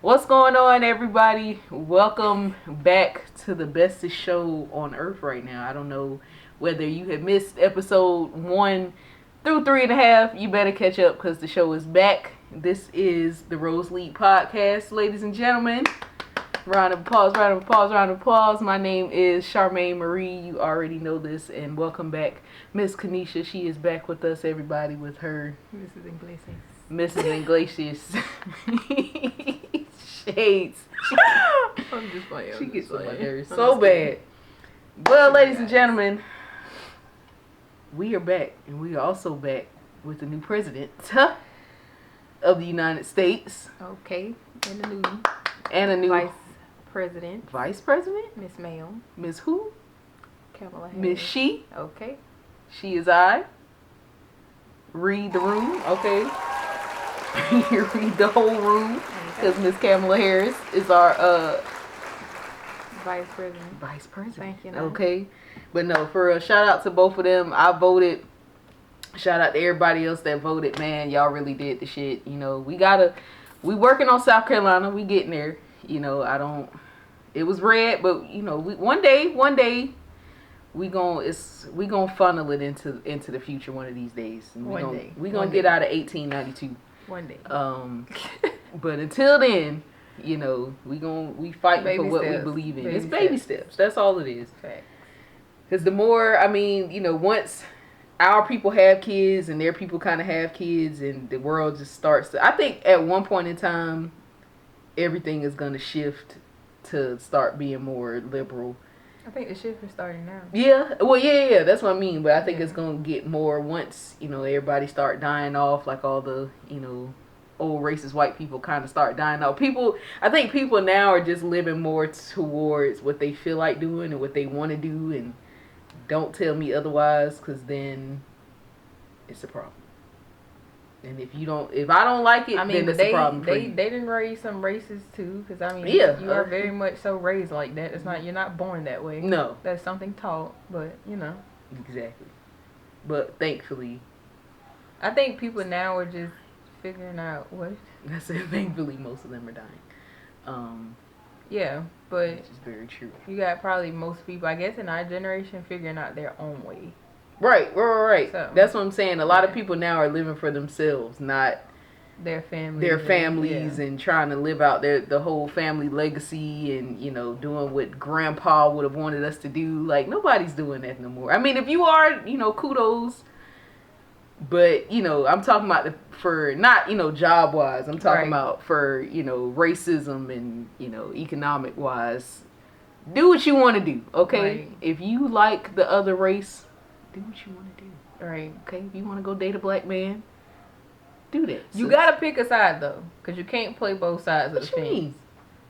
What's going on, everybody? Welcome back to the bestest show on earth right now. I don't know whether you have missed episode 1 through 3.5. You better catch up because the show is back. This is the Rose League Podcast, ladies and gentlemen. Round of applause, round of applause, round of applause. My name is Charmaine Marie. You already know this, and welcome back, Miss Kanisha. She is back with us, everybody, with her Mrs. Iglesias. Mrs. Iglesias shades. I'm just playing. She gets on my nerves so bad. Well, ladies and gentlemen, we are back, and we are also back with the new president of the United States. Okay, and the new Vice president. Vice President? Miss Mayo. Miss who? Kamala Harris. Miss She. Okay. She is I. Read the room, okay? You read the whole room, because Miss Kamala Harris is our Vice President. Vice President. Thank you. Okay. But no, for real, shout out to both of them. I voted. Shout out to everybody else that voted. Man, y'all really did the shit. You know, we working on South Carolina. We getting there. You know, it was red, but you know, one day, we gonna funnel it into the future one of these days. And we gonna get out of 1892. One day. But until then, you know, we fighting for what we believe in. It's baby steps. That's all it is. Because the more, I mean, you know, once our people have kids and their people kind of have kids and the world just starts to, I think at one point in time, everything is going to shift to start being more liberal. I think the shift is starting now. Yeah. Well, yeah. That's what I mean. But I think it's going to get more once, you know, everybody start dying off, like all the, you know, old racist white people kind of start dying off. I think people now are just living more towards what they feel like doing and what they want to do, and don't tell me otherwise, because then it's a problem. And if I don't like it, then it's a problem for you. They didn't raise some races too, because I mean, you are very much so raised like that. It's not, you're not born that way. No, that's something taught, but you know. Exactly. But thankfully, I think people now are just figuring out what. I said thankfully most of them are dying. Yeah, but which is very true. You got probably most people, I guess, in our generation figuring out their own way. Right. So, that's what I'm saying. A lot of people now are living for themselves, not their families, and trying to live out the whole family legacy, and you know, doing what grandpa would have wanted us to do. Like, nobody's doing that no more. I mean, if you are, you know, kudos. But, you know, I'm talking about for not, you know, job wise. I'm talking about for, you know, racism and, you know, economic wise. Do what you want to do, okay? Right. If you like the other race, do what you want to do. Right. Okay? If you want to go date a black man, do that. You got to pick a side, though, because you can't play both sides of the fence.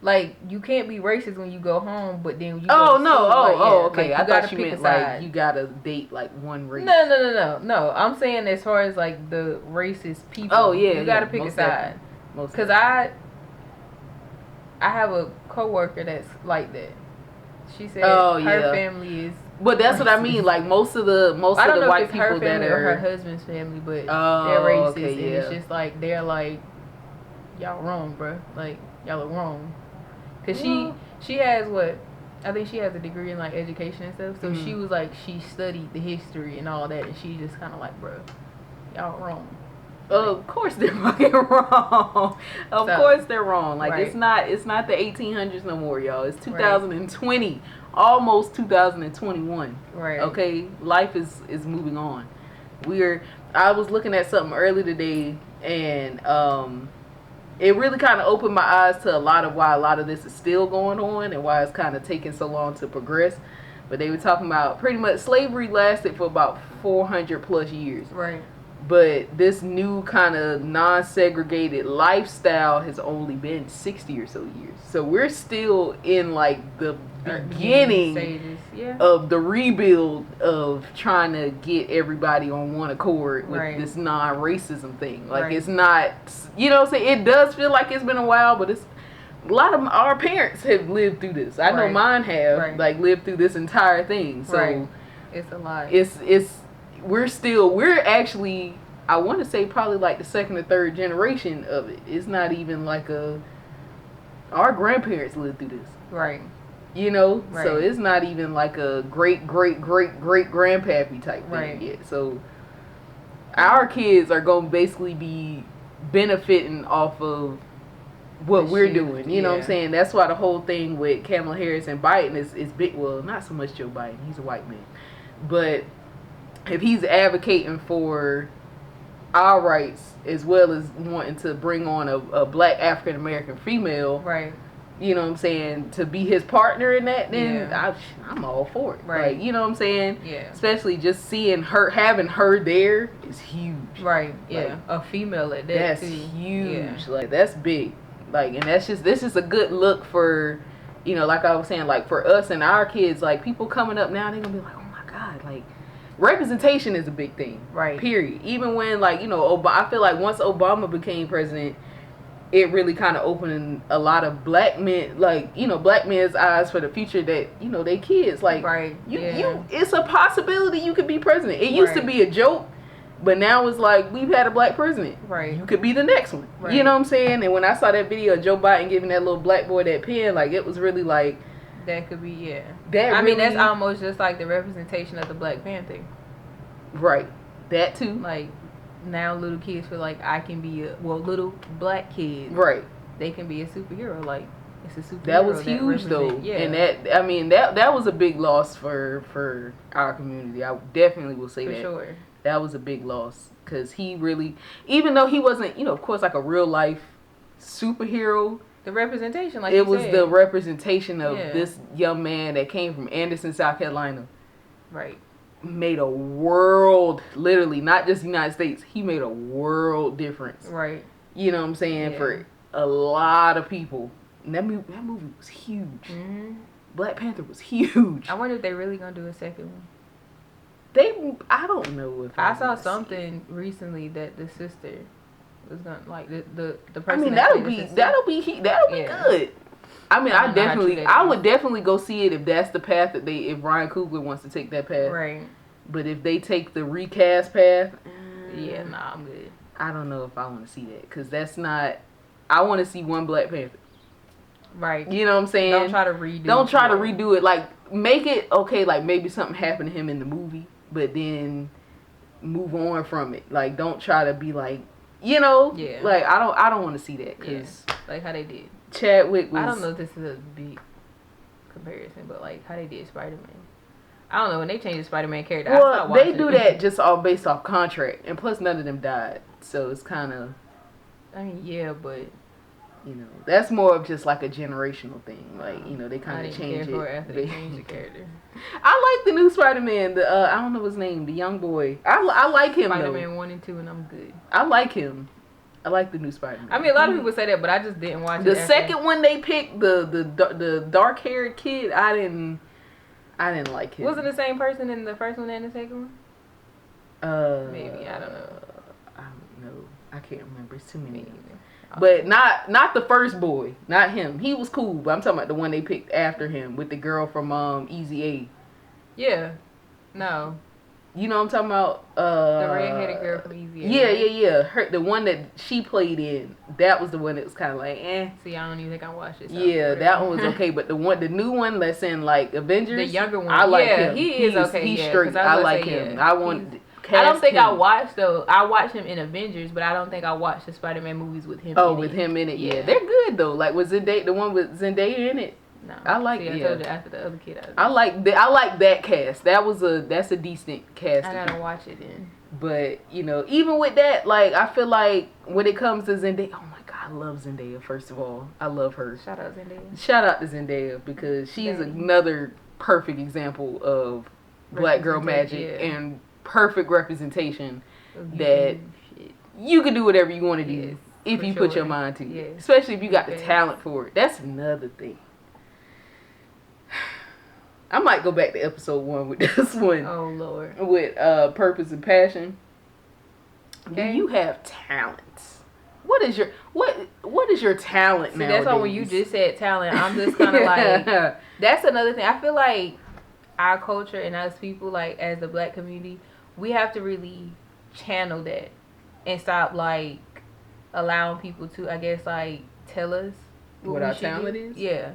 Like, you can't be racist when you go home, but then you go okay. Like, I thought you meant like you gotta date like one race. No. I'm saying as far as like the racist people. Oh yeah, you gotta pick a side. Because I have a coworker that's like that. She said her family is. But that's racist. What I mean. Like most of the white people that are her husband's family, but they're racist, and it's just like they're like, y'all wrong, bro. Like y'all are wrong. Cause she has I think she has a degree in like education and stuff. So she was like, she studied the history and all that, and she just kind of like, bro, y'all wrong. Of course they're fucking wrong. Of course they're wrong. Like it's not the 1800s no more, y'all. It's 2020, almost 2021. Right. Okay, life is moving on. I was looking at something early today, and it really kind of opened my eyes to why a lot of this is still going on and why it's kind of taking so long to progress. But they were talking about pretty much slavery lasted for about 400 plus years. Right. But this new kind of non-segregated lifestyle has only been 60 or so years. So we're still in like the beginning of the rebuild of trying to get everybody on one accord with this non-racism thing. Like it's not, you know what I'm saying? It does feel like it's been a while, but it's a lot of our parents have lived through this. I know mine have like lived through this entire thing. So it's a lot. We're actually, I want to say probably like the second or third generation of it. It's not even like Our grandparents lived through this. Right. You know? Right. So it's not even like a great grandpappy type thing yet. So our kids are going to basically be benefiting off of what we're doing. You know what I'm saying? That's why the whole thing with Kamala Harris and Biden is big. Well, not so much Joe Biden. He's a white man. But if he's advocating for our rights as well as wanting to bring on a black African American female, right? You know what I'm saying, to be his partner in that, then I'm all for it. Right. Like, you know what I'm saying? Yeah. Especially just seeing her, having her there is huge. Right. Yeah. Like, a female at that that's too. Huge. Yeah. Like, that's big. Like, and this is a good look for, you know, like I was saying, like for us and our kids, like people coming up now, they're gonna be like, oh my God, like representation is a big thing. Right. Period. Even when, like, you know, I feel like once Obama became president, it really kind of opened a lot of black men, like, you know, black men's eyes for the future that, you know, they kids, like, you it's a possibility you could be president. It used to be a joke, but now it's like, we've had a black president. Right. You could be the next one. Right. You know what I'm saying? And when I saw that video of Joe Biden giving that little black boy that pen, like, it was really like, that could be, I mean, that's almost just like the representation of the Black Panther. Right. That too. Like, now little kids feel like I can be little black kids, right? They can be a superhero. Like, it's a superhero. That was huge though. And that was a big loss for our community. I definitely will say that. For sure. That was a big loss because he really, even though he wasn't, you know, of course, like a real life superhero, the representation, like it was the representation of this young man that came from Anderson, South Carolina, right? Made a world, literally, not just the United States. He made a world difference, right? You know what I'm saying, for a lot of people. And that movie was huge. Mm-hmm. Black Panther was huge. I wonder if they really gonna do a second one. I don't know if I saw something recently that the sister was gonna, like, the person. I mean, that'll be good. I mean, I would definitely go see it if that's the path that if Ryan Coogler wants to take that path. Right. But if they take the recast path, I'm good. I don't know if I want to see that because that's not. I want to see one Black Panther. Right. You know what I'm saying? Don't try to redo it. Like, make it okay. Like, maybe something happened to him in the movie, but then move on from it. Like, don't try to be like, you know, like I don't want to see that because like how they did Chadwick was. I don't know if this is a big comparison, but like how they did Spider-Man. I don't know, when they changed the Spider-Man character. Well, they do that just all based off contract, and plus none of them died, so it's kind of. I mean, but you know, that's more of just like a generational thing. Like, you know, they kind of change it. After they changed the character. I like the new Spider-Man. The I don't know his name. The young boy. I like him. Spider-Man 1 and 2, and I'm good. I like him. I like the new Spider-Man. I mean, a lot of people say that, but I just didn't watch it. The second one they picked, the dark-haired kid, I didn't like him. Wasn't the same person in the first one and the second one? Maybe, I don't know. I don't know. I can't remember. It's too many. But not the first boy, not him. He was cool, but I'm talking about the one they picked after him with the girl from Easy A. Yeah. No. You know what I'm talking about? The red-headed girl from Easy A. Yeah. The one that she played in, that was the one that was kind of like, eh. See, I don't even think I watched it. Yeah, that one was okay, but the new one that's in like Avengers, the younger one, I like him. He is okay. He's straight. I like him. I don't think I watched though. I watched him in Avengers, but I don't think I watched the Spider-Man movies with him. With him in it, yeah. They're good though. Like, was Zendaya the one with Zendaya in it? No, I like. I told you after the other kid. I like that cast. That's a decent cast. I gotta watch it then. But you know, even with that, like, I feel like when it comes to Zendaya, oh my God, I love Zendaya. First of all, I love her. Shout out Zendaya. Shout out to Zendaya because she's another perfect example of black girl magic and perfect representation that you can do whatever you want to do if you put your mind to it. Especially if you got the talent for it. That's another thing. I might go back to episode 1 with this one. Oh Lord. With purpose and passion. Okay. Do you have talent? What is your talent now? That's why when you just said talent, I'm just kind of like, that's another thing. I feel like our culture and us people, like as the black community, we have to really channel that and stop like allowing people to, I guess, like tell us what our talent is? Yeah.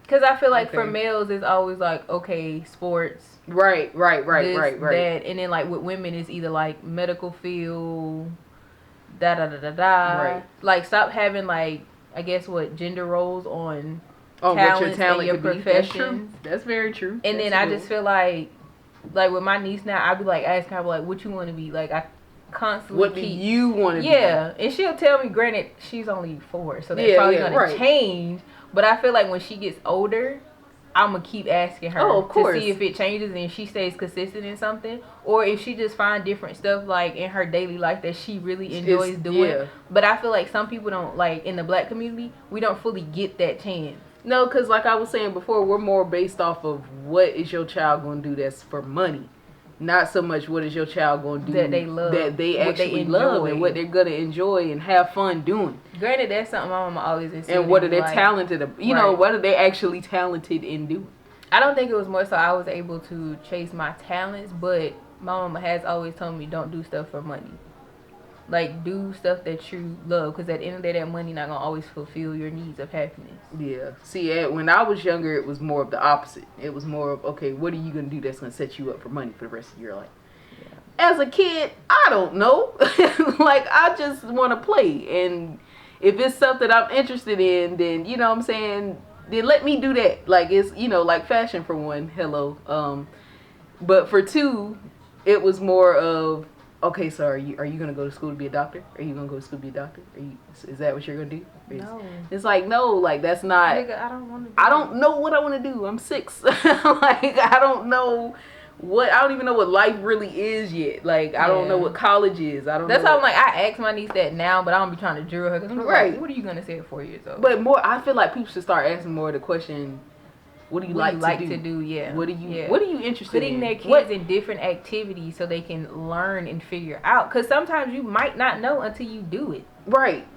Because I feel like for males, it's always like, okay, sports. Right. That. And then like with women, it's either like medical field, Right. Like stop having like, I guess gender roles on what your talent and your profession. That's very true. And then I just feel like with my niece now, I'd be like asking her like, what you want to be? Like I constantly what do you want to be? Yeah, and she'll tell me. Granted, she's only 4, so that's probably gonna change. But I feel like when she gets older, I'm gonna keep asking her to see if it changes and if she stays consistent in something, or if she just find different stuff like in her daily life that she really enjoys doing. Yeah. But I feel like some people don't, like in the black community, we don't fully get that chance. No, because like I was saying before, we're more based off of what is your child going to do that's for money. Not so much what is your child going to do that they love, that they actually love, and what they're going to enjoy and have fun doing. Granted, that's something my mama always insisted. And what are they talented? You know, what are they actually talented in doing? I don't think it was more so I was able to chase my talents, but my mama has always told me don't do stuff for money. Like, do stuff that you love, because at the end of the day, that money not going to always fulfill your needs of happiness. Yeah. See, when I was younger, it was more of the opposite. It was more of, okay, what are you going to do that's going to set you up for money for the rest of your life? Yeah. As a kid, I don't know. Like, I just want to play. And if it's something I'm interested in, then, you know what I'm saying, then let me do that. Like, it's, you know, like fashion for one, hello. But for two, it was more of, okay, so are you gonna go to school to be a doctor? Are you gonna go to school to be a doctor? Is that what you're gonna do? No. It's like, no, like that's not. Nigga, I don't want to. I don't know what I want to do. I'm 6. Like I don't know I don't even know what life really is yet. Like I don't know what college is. I don't. That's how I'm like. I ask my niece that now, but I don't be trying to drill her because I'm like, what are you gonna say at 4 years old? But more, I feel like people should start asking more of the question. What do you like to do? Yeah. What are you interested in? Putting their kids in different activities so they can learn and figure out. Because sometimes you might not know until you do it. Right.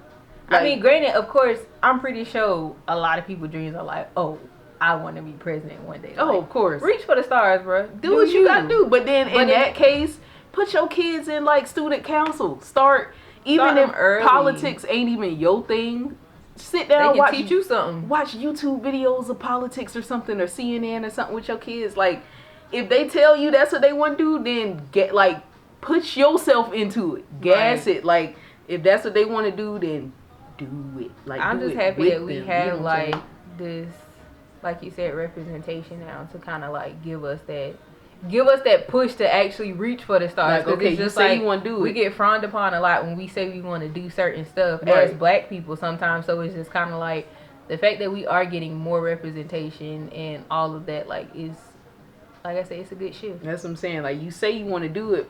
Like, I mean, granted, of course, I'm pretty sure a lot of people's dreams are like, oh, I want to be president one day. Like, of course. Reach for the stars, bro. Do what you got to do. But then in that case, put your kids in like student council. Start even if early. Politics ain't even your thing. Sit down, teach you something. Watch YouTube videos of politics or something, or CNN or something with your kids. Like, if they tell you that's what they want to do, then put yourself into it. Gas it. Like, if that's what they want to do, then do it. Like, I'm just happy that we have like this, like you said, representation now to kind of like give us that push to actually reach for the stars. Like, okay, it's just you say you want to do it. We get frowned upon a lot when we say we want to do certain stuff as black people sometimes. So it's just kind of like the fact that we are getting more representation and all of that, like, is, like I said, it's a good shift. That's what I'm saying. Like, you say you want to do it,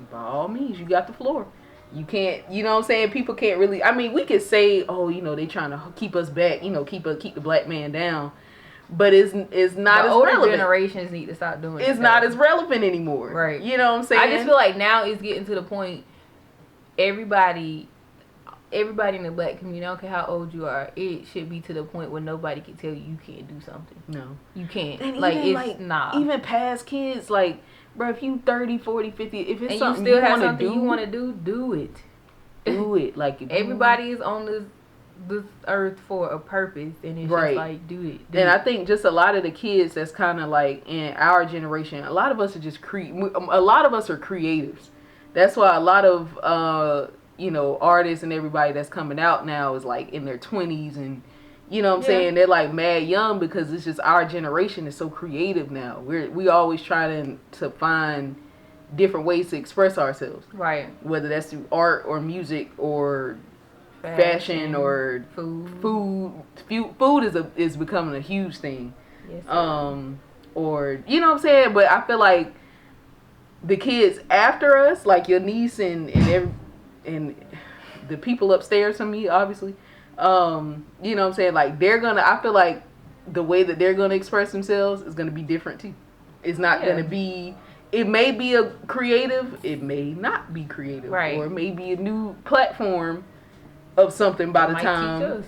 by all means, you got the floor. You can't, you know what I'm saying? People can't really, I mean, we could say, oh, you know, they trying to keep us back, you know, keep the black man down. But it's not as older relevant. Generations need to stop doing it. It's not as relevant anymore. Right. You know what I'm saying? I just feel like now it's getting to the point everybody in the black community, I don't care how old you are, it should be to the point where nobody can tell you can't do something. No. You can't. And like, even, it's nah. Even past kids, like, bro, if you 30, 40, 50, if it's and something you still have something you want to do it. Do it. Like, everybody is on this earth for a purpose, and it's just like, do it. I think just a lot of the kids that's kind of like in our generation, a lot of us are just a lot of us are creatives. That's why a lot of you know, artists and everybody that's coming out now is like in their 20s, and you know what I'm saying, they're like mad young, because it's just our generation is so creative now. We always trying to find different ways to express ourselves, right? Whether that's through art or music or fashion or food is becoming a huge thing. Yes, or you know what I'm saying. But I feel like the kids after us, like your niece and the people upstairs from me, obviously, you know what I'm saying, like I feel like the way that they're gonna express themselves is gonna be different too. It's not gonna be, it may be a creative, it may not be creative, or it may be a new platform of something by the time,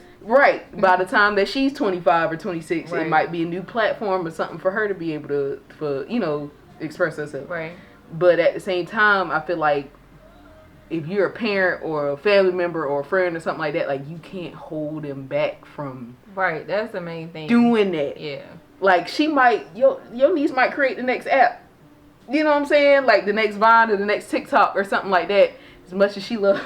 by the time that she's 25 or 26, it might be a new platform or something for her to be able to, you know, express herself. Right. But at the same time, I feel like if you're a parent or a family member or a friend or something like that, like, you can't hold them back from right. That's the main thing. Doing that. Yeah. Like, she might, your niece might create the next app. You know what I'm saying? Like the next Vine or the next TikTok or something like that. As much as she loves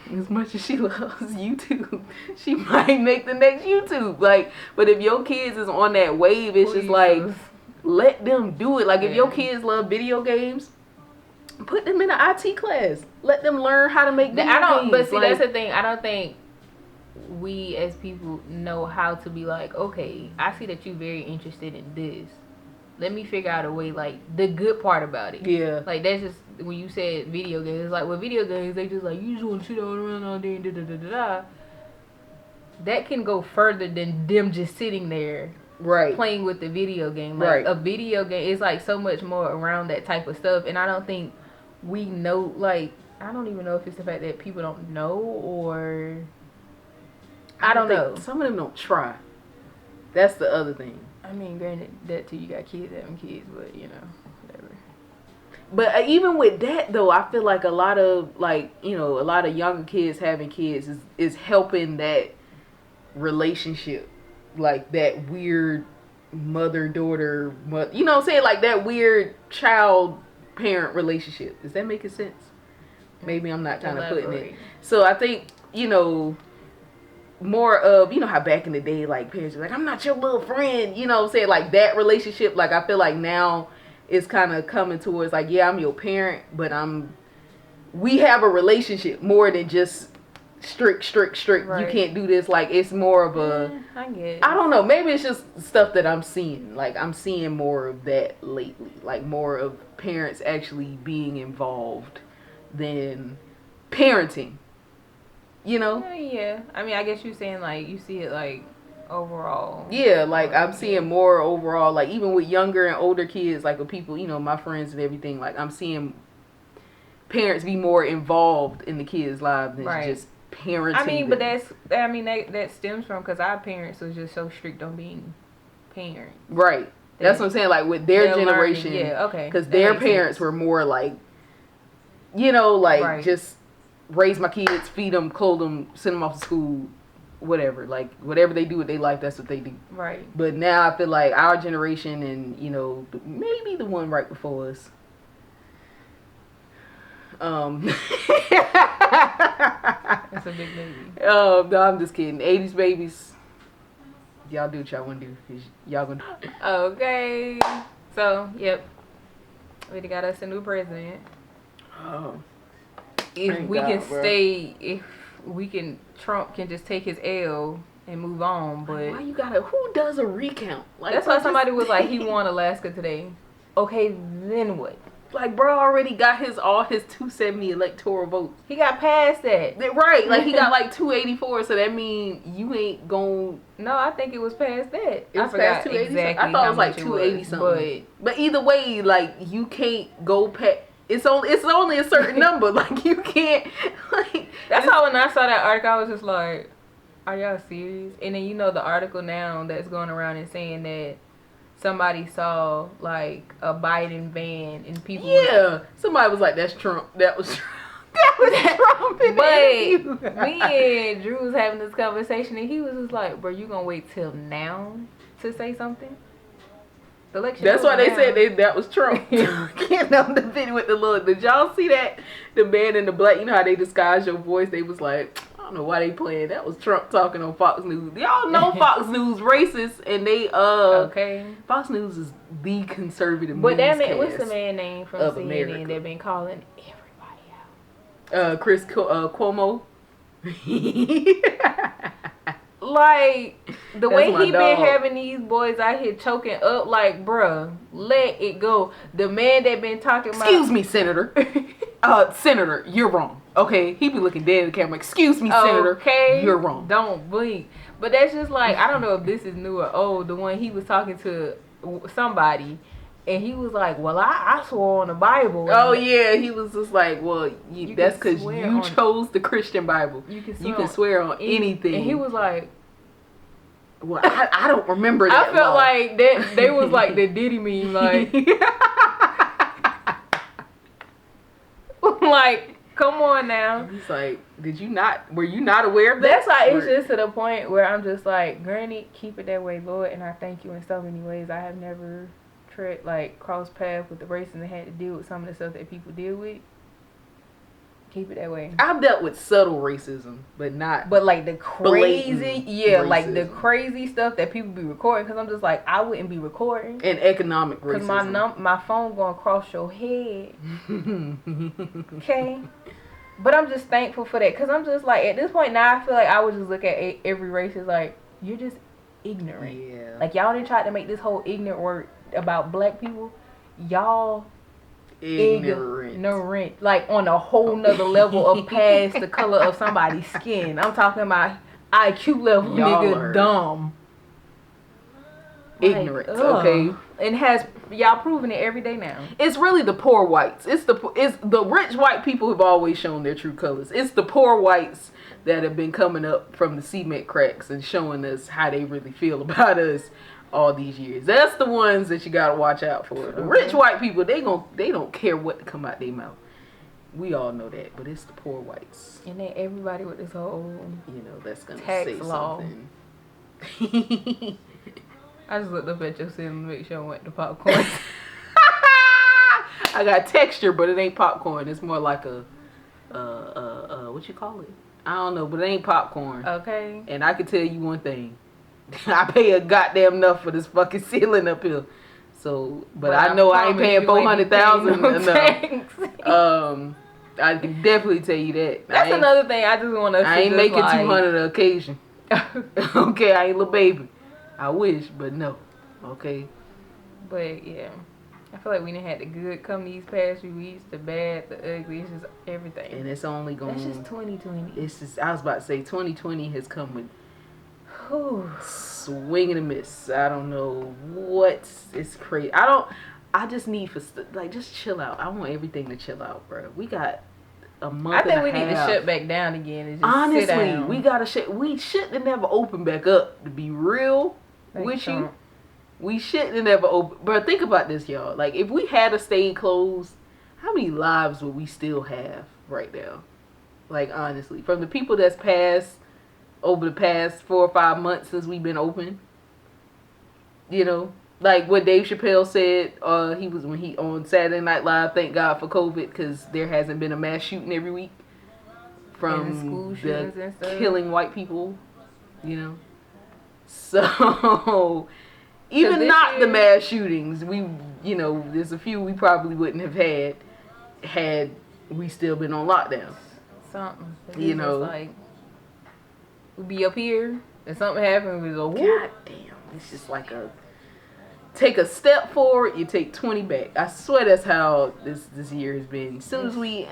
YouTube, she might make the next YouTube. Like, but if your kids is on that wave, it's just like, let them do it. Like, if your kids love video games, put them in an IT class. Let them learn how to make video games. But see, that's the thing. I don't think we as people know how to be like, okay, I see that you're very interested in this. Let me figure out a way, like, the good part about it. Yeah. Like, that's just, when you said video games, it's like, with video games, they just like, you just want to sit around all day and da-da-da-da-da. That can go further than them just sitting there. Right. Playing with the video game. Like, a video game is, like, so much more around that type of stuff. And I don't think we know, like, I don't even know if it's the fact that people don't know or... I don't know. Some of them don't try. That's the other thing. I mean, granted, that too, you got kids having kids, but, you know, whatever. But even with that, though, I feel like a lot of, like, you know, a lot of younger kids having kids is helping that relationship. Like, that weird mother-daughter, you know what I'm saying? Like, that weird child-parent relationship. Is that making sense? Maybe I'm not kind of putting it. So I think, you know... more of, you know how back in the day, like, parents were like, I'm not your little friend, you know what I'm saying, like, that relationship. Like, I feel like now it's kind of coming towards, like, yeah, I'm your parent, but we have a relationship more than just strict right. You can't do this. Like, it's more of a I don't know, maybe it's just stuff that I'm seeing. Like, I'm seeing more of that lately, like, more of parents actually being involved than parenting. You know? Yeah. I mean, I guess you're saying, like, you see it, like, overall. Yeah, like, I'm seeing more overall, like, even with younger and older kids, like, with people, you know, my friends and everything, like, I'm seeing parents be more involved in the kids' lives than just parenting. I mean, but that stems from, because our parents was just so strict on being parents. Right. That's what I'm saying, like, with their generation. Learning. Yeah, okay. Because their parents were more, like, you know, like, just... raise my kids, feed them, clothe them, send them off to school, whatever. Like, whatever they do with their life, that's what they do. Right. But now I feel like our generation and, you know, maybe the one right before us. That's a big baby. No, I'm just kidding. 80s babies, y'all do what y'all want to do. Y'all gonna do. Okay. So, yep. We got us a new president. Oh. Trump can just take his L and move on, but why you gotta, who does a recount? Like, that's why somebody was like, he won Alaska today. Okay, then what? Like, bro already got all his 270 electoral votes. He got past that. Right, like, he got like 284, so that means you ain't gon'... No, I think it was past that. It was past 280 exactly. I thought it was like 280 something. But either way, like, you can't go past... It's only a certain number. Like, you can't, like... That's how when I saw that article, I was just like, are y'all serious? And then, you know, the article now that's going around and saying that somebody saw, like, a Biden van and people... Yeah. Somebody was like, that's Trump. That was Trump. That was Trump. But me and Drew was having this conversation, and he was just like, bro, you gonna wait till now to say something? That's why they said that was Trump. Getting on the video with the little... Did y'all see that? The man in the black... You know how they disguise your voice? They was like... I don't know why they playing. That was Trump talking on Fox News. Y'all know Fox News racist, and they... Okay. Fox News is the conservative but that man... What's the man name from CNN America that been calling everybody out? Chris Cuomo. Like, the way he been having these boys out here choking up, like, bruh, let it go. The man that been talking about... Excuse me, Senator. Senator, you're wrong. Okay? He be looking dead in the camera. Excuse me, Senator. Okay? You're wrong. Don't blink. But that's just like, I don't know if this is new or old. The one he was talking to somebody, and he was like, well, I swore on the Bible. Oh, yeah. He was just like, well, that's because you chose the Christian Bible. You can swear on anything. And he was like... Well, I don't remember that. I felt like that they was like the Diddy meme, like like, come on now. He's like, were you not aware of that? That's why it's just to the point where I'm just like, granny, keep it that way, Lord, and I thank you in so many ways. I have never crossed paths with the race and had to deal with some of the stuff that people deal with. Keep it that way. I've dealt with subtle racism, but like the crazy, racism. Like the crazy stuff that people be recording. Because I'm just like, I wouldn't be recording. And economic racism. Because my phone going across your head. Okay. But I'm just thankful for that. Because I'm just like, at this point now, I feel like I would just look at every race as like, you're just ignorant. Yeah. Like, y'all didn't try to make this whole ignorant word about black people. Y'all ignorant, like on a whole nother level of past the color of somebody's skin. I'm talking about IQ level, y'all nigga, dumb, ignorant. Like, okay, and y'all proving it every day now. It's really the poor whites. It's the rich white people have always shown their true colors. It's the poor whites that have been coming up from the cement cracks and showing us how they really feel about us all these years. That's the ones that you gotta watch out for. The rich white people, they don't care what to come out their mouth. We all know that, but it's the poor whites. And then everybody with this whole, that's gonna tax say law. Something. I just looked up at your ceiling to make sure I went to popcorn. I got texture, but it ain't popcorn. It's more like a what you call it? I don't know, but it ain't popcorn. Okay. And I can tell you one thing. I pay a goddamn enough for this fucking ceiling up here. So, but I know I ain't paying $400,000 enough. I can definitely tell you that. That's another thing. I just want to. I ain't making 200 an occasion. Okay, I ain't little baby. I wish, but no. Okay. But yeah, I feel like we done had the good come these past few weeks, the bad, the ugly. It's just everything. And it's only going. That's just 2020. It's just. I was about to say 2020 has come with. Swing and a miss. I don't know what. It's crazy. I just need just chill out. I want everything to chill out, bro. We got a month. I think we need to shut back down again and just honestly, sit down. we gotta shut. We shouldn't have never opened back up. To be real with you, we shouldn't have never opened. But think about this, y'all. Like, if we had stayed closed, how many lives would we still have right now? Like, honestly, from the people that's passed over the past 4 or 5 months since we've been open, like what Dave Chappelle said, when he on Saturday Night Live, thank God for COVID, because there hasn't been a mass shooting every week from the killing white people, So even not the mass shootings, there's a few we probably wouldn't have had we still been on lockdown. Something, like. We be up here and something happens, we go, God damn. It's just like take a step forward, you take 20 back. I swear that's how this year has been. As soon as we,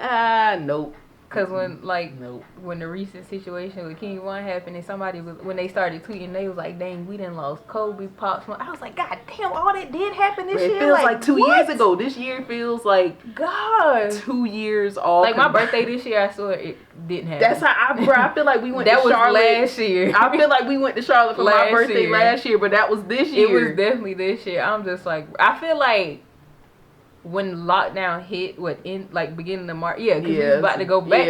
nope. Because when the recent situation with King One happened and when they started tweeting, they was like, dang, we done lost Kobe, Pops. I was like, God damn, all that did happen this year? It feels like 2 years ago. This year feels like, God, 2 years all. Like my birthday this year, I swear it didn't happen. That's how I feel like we went to Charlotte. Last year. I feel like we went to Charlotte for my birthday last year, but that was this year. It was definitely this year. I'm just like, I feel like when lockdown hit, beginning of March, because we was about to go back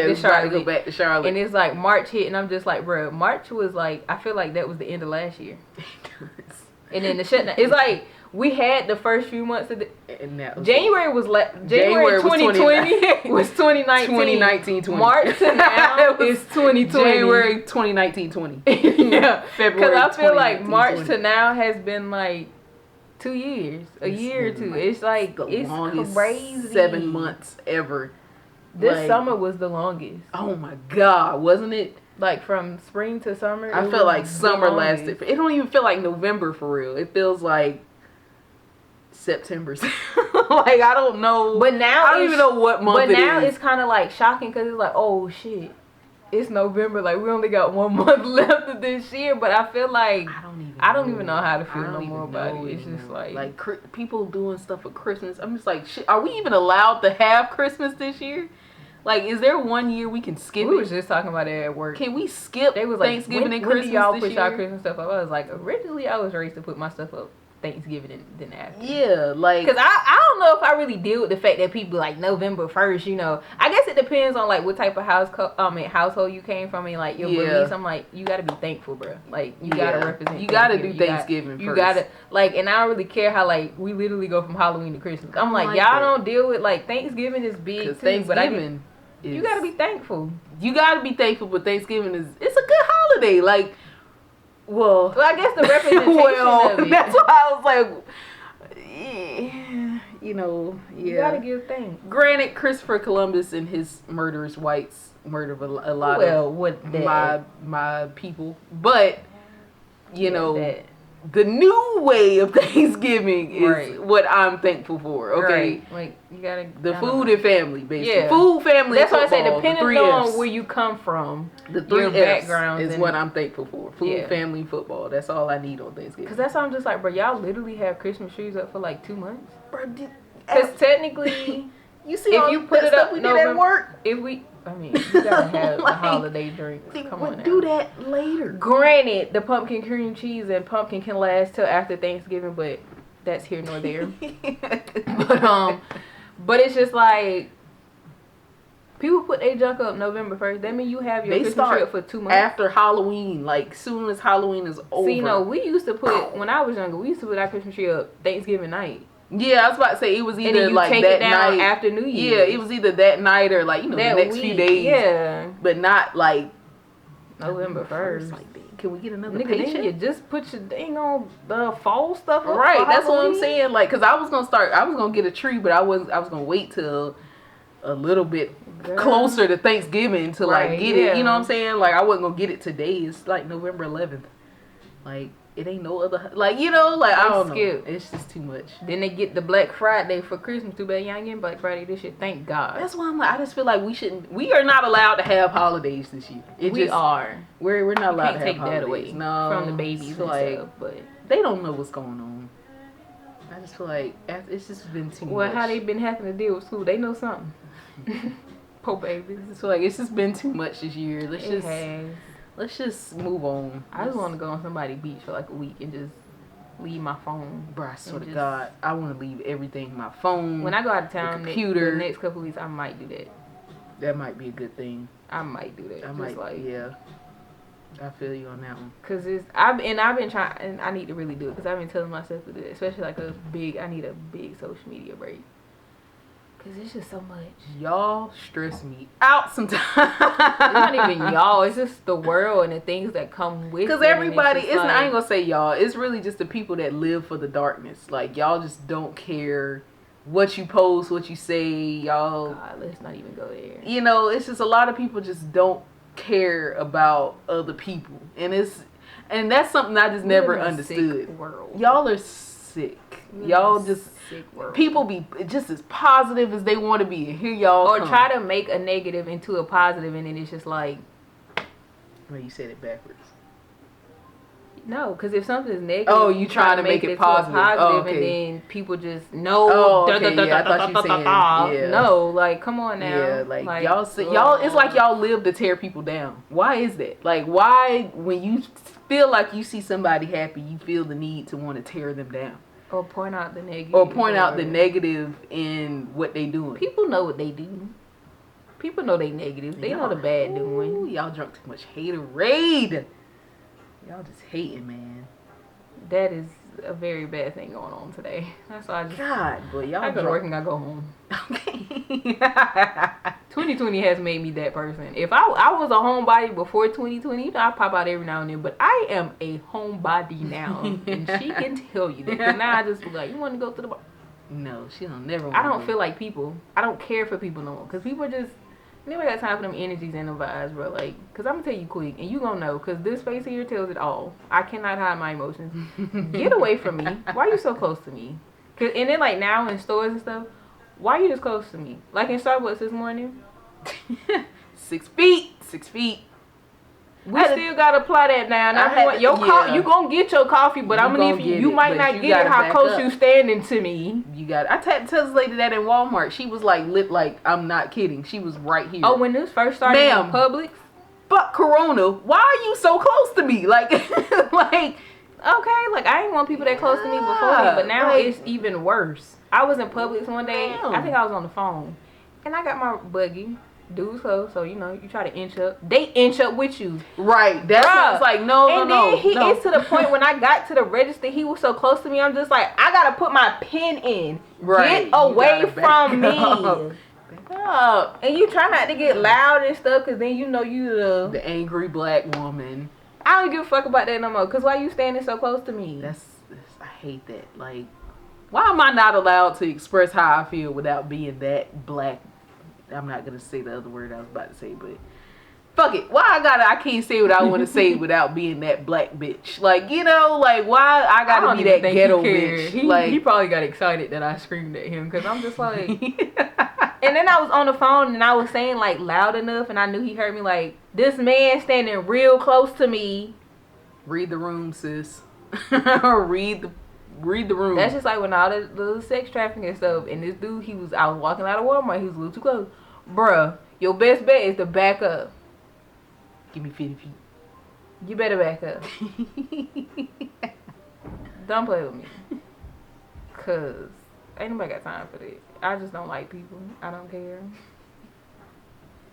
to Charlotte. And it's like March hit, and I'm just like, bro, March was like, I feel like that was the end of last year. And then the shutdown, it's like we had the first few months of January was January 2020 was 2019. 20. March to now is 2020. January 2019-20. Yeah, February. Because I feel like March to now has been like 2 years, a year or two. It's like, it's crazy. 7 months ever. This summer was the longest. Oh my God, wasn't it? Like from spring to summer. I feel like summer lasted. It don't even feel like November for real. It feels like September. Like, I don't know. But now I don't even know what month it is. But now it's kind of like shocking because it's like, oh shit, it's November. Like, we only got 1 month left of this year. But I feel like I don't even know how to feel no more about it. It's just like people doing stuff for Christmas. I'm just like, shit, are we even allowed to have Christmas this year? Like, is there 1 year we can skip it? We was just talking about it at work. Can we skip they was like, Thanksgiving and Christmas when do y'all this push year? our Christmas stuff up? I was like, originally I was raised to put my stuff up Thanksgiving than after. Yeah, like, because I don't know if I really deal with the fact that people like November 1st. You know, I guess it depends on like what type of household you came from and like your beliefs. I'm like, you gotta be thankful, bro. Like you gotta represent. You gotta do Thanksgiving. You gotta like, and I don't really care how like we literally go from Halloween to Christmas. I'm like y'all don't deal with like Thanksgiving is big too, Thanksgiving. You gotta be thankful. You gotta be thankful, but Thanksgiving it's a good holiday. Like, well, I guess the representation of it. That's why I was like, yeah, you know, you gotta give thanks. Granted, Christopher Columbus and his murderous whites murdered a lot of my people, but you know. The new way of Thanksgiving is what I'm thankful for. Okay, like you gotta the food and family, basically. Yeah. Food, family. That's why I say depending on where you come from, the three backgrounds is what I'm thankful for. Food, family, football. That's all I need on Thanksgiving. Because that's why I'm just like, bro, y'all literally have Christmas trees up for like 2 months. Because technically, you see, if you put it up, we did at work. I mean, you gotta have the holiday drinks. Come on now. Do that later. Granted, the pumpkin cream cheese and pumpkin can last till after Thanksgiving, but that's here nor there. But it's just like people put their junk up November 1st. That means you have your Christmas tree up for 2 months after Halloween. Like soon as Halloween is over. See, we used to put when I was younger. We used to put our Christmas tree up Thanksgiving night. Yeah, I was about to say it was either like take that it down night after New Year's. Yeah, it was either that night or like the next few days. Yeah, but not like November 1st. Like, can we get another paycheck? Then you just put your dang on the fall stuff up. Right, that's what I'm saying. Like, cause I was gonna get a tree, but I was gonna wait till a little bit closer to Thanksgiving to like get it. You know what I'm saying? Like, I wasn't gonna get it today. It's like November 11th. Like. It ain't no other, like, you know, like, I don't know. It's just too much. Then they get the Black Friday for Christmas. Too bad y'all ain't getting Black Friday this year. Thank God. That's why I'm like, I just feel like we are not allowed to have holidays this year. We are. We're not allowed to have take holidays. That away from the babies and stuff, but they don't know what's going on. I just feel like it's just been too much. Well, how they been having to deal with school, they know something. Poor babies. I just feel like it's just been too much this year. Let's just move on. I just want to go on somebody's beach for like a week and just leave my phone. Bro, I swear to God, I want to leave everything. My phone. When I go out of town, the next couple of weeks, I might do that. That might be a good thing. I might do that. I feel you on that one. Cause I've been trying, and I need to really do it. Cause I've been telling myself to do it, especially like I need a big social media break. Cause it's just so much. Y'all stress me out sometimes. It's not even y'all. It's just the world and the things that come with it. Cause everybody, I ain't gonna say y'all. It's really just the people that live for the darkness. Like y'all just don't care what you post, what you say. Y'all. God, let's not even go there. You know, it's just a lot of people just don't care about other people, and that's something I just never understood. Y'all are sick. Y'all just. People be just as positive as they want to be, and here y'all or try to make a negative into a positive, and then it's just like, well, you said it backwards. No, because if something's negative, you try to make it positive, and then people just know. I thought you said no, like come on now. Yeah, like y'all say, y'all. It's like y'all live to tear people down. Why is that? Like why when you feel like you see somebody happy, you feel the need to want to tear them down. Or point out the negative. Or point out the negative in what they doing. People know what they do. People know they negative. They know the bad doing. Y'all drunk too much haterade. Y'all just hating, man. That is a very bad thing going on today. That's why y'all I go to work and I go home. Okay. 2020 has made me that person. If I was a homebody before 2020, I pop out every now and then, but I am a homebody now, and she can tell you that. Because now I just be like, you want to go to the bar? No, she don't never. I don't feel like people. I don't care for people no more, because people just. Never got time for them energies and them vibes, bro. Like, cause I'm gonna tell you quick, and you gonna know, cause this face here tells it all. I cannot hide my emotions. Get away from me. Why are you so close to me? Cause and then like now in stores and stuff, why are you this close to me? Like in Starbucks this morning, 6 feet, 6 feet. We still gotta apply that now. You gonna get your coffee, but I'm gonna need you might not get it how close you standing to me. You got it. I had to tell this lady that in Walmart. She was like lit, like I'm not kidding. She was right here. Oh, when this first started in Publix? But Corona, why are you so close to me? Like, like Okay, like I didn't want people that close to me before me, but now it's even worse. I was in Publix one day. I think I was on the phone, and I got my buggy. Dude's close, so you try to inch up. They inch up with you, right? That's what it's like. No. It's to the point when I got to the register, he was so close to me. I'm just like, I gotta put my pin in. Right. Get away from me. And you try not to get loud and stuff, cause then you the angry black woman. I don't give a fuck about that no more. Cause why you standing so close to me? I hate that. Like, why am I not allowed to express how I feel without being that black? I'm not gonna say the other word I was about to say, but fuck it. Why I can't say what I want to say without being that black bitch? Like, like why I gotta be that ghetto bitch? He probably got excited that I screamed at him, cause I'm just like. And then I was on the phone and I was saying like loud enough, and I knew he heard me. Like, this man standing real close to me. Read the room, sis. read the room. That's just like when all the sex trafficking and stuff. And this dude, I was walking out of Walmart. He was a little too close. Bruh, your best bet is to back up. Give me 50 feet. You better back up. Don't play with me. Cause ain't nobody got time for that. I just don't like people. I don't care.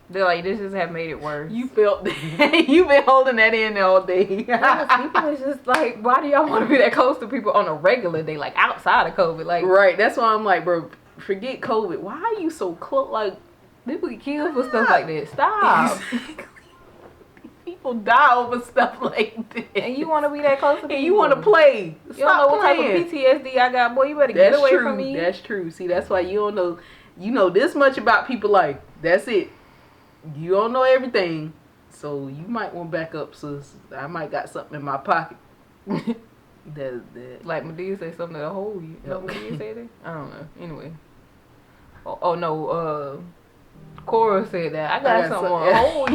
They're like, this just have made it worse. You felt that. You've been holding that in all day. People is just like, why do y'all want to be that close to people on a regular day, like outside of COVID? Like, right. That's why I'm like, bro, forget COVID. Why are you so close? Like, people get killed for stuff like that. Stop. Exactly. People die over stuff like this. And you want to be that close to people. And you want to play. You don't know what type of PTSD I got, boy. You better get away from me. That's true. See, that's why you don't know. You know this much about people. Like, that's it. You don't know everything, so you might want to back up, sis. I might got something in my pocket. that like Medea say something that'll hold you. No, Medea say that? I don't know. Anyway. Oh no. Cora said that. I got something to hold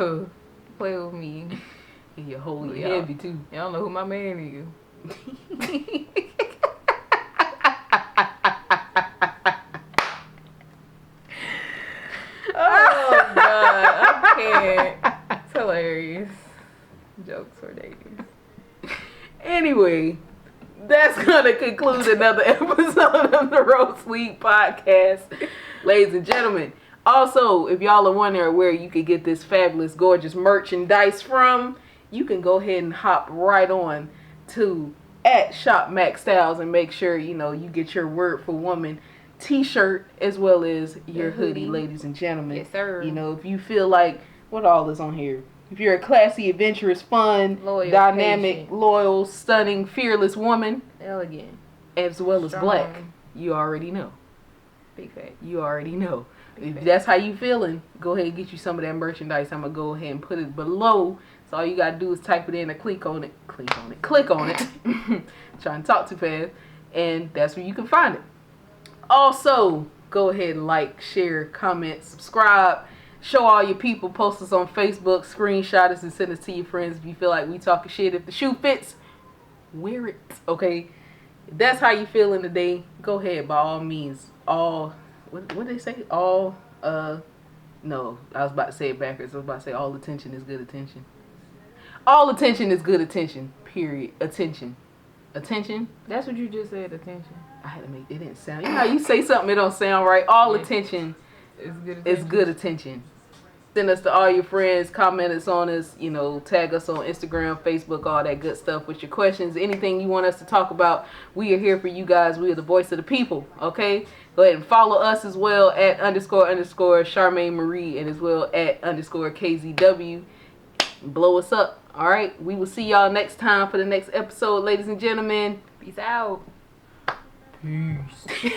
you. Play with me. And you hold you heavy too. Y'all know who my man is. Oh God, I can't. It's hilarious. Jokes for days. Anyway, that's gonna conclude another episode of the Roast Week podcast, ladies and gentlemen. Also, if y'all are wondering where you could get this fabulous, gorgeous merchandise from, you can go ahead and hop right on to @ShopMaxStyles and make sure you get your Word for Woman t-shirt as well as your hoodie, ladies and gentlemen. Yes, sir. If you feel like, what all is on here? If you're a classy, adventurous, fun, loyal, dynamic, patient, loyal, stunning, fearless woman, elegant, as well as black, you already know. Big fact. You already know. If that's how you feeling, go ahead and get you some of that merchandise. I'm going to go ahead and put it below. So all you got to do is type it in and click on it. Click on it. Trying to talk too fast. And that's where you can find it. Also, go ahead and like, share, comment, subscribe. Show all your people. Post us on Facebook. Screenshot us and send us to your friends if you feel like we talking shit. If the shoe fits, wear it. Okay? If that's how you feeling today, go ahead by all means. What did they say? No, I was about to say it backwards. I was about to say all attention is good attention. All attention is good attention. Period. Attention. That's what you just said. Attention. I had to make it didn't sound. You know how you say something it don't sound right. All attention is good attention. Send us to all your friends. Comment us on us. Tag us on Instagram, Facebook, all that good stuff with your questions. Anything you want us to talk about, we are here for you guys. We are the voice of the people. Okay. Go ahead and follow us as well at __ Charmaine Marie and as well at _KZW. Blow us up. All right. We will see y'all next time for the next episode, ladies and gentlemen. Peace out. Peace.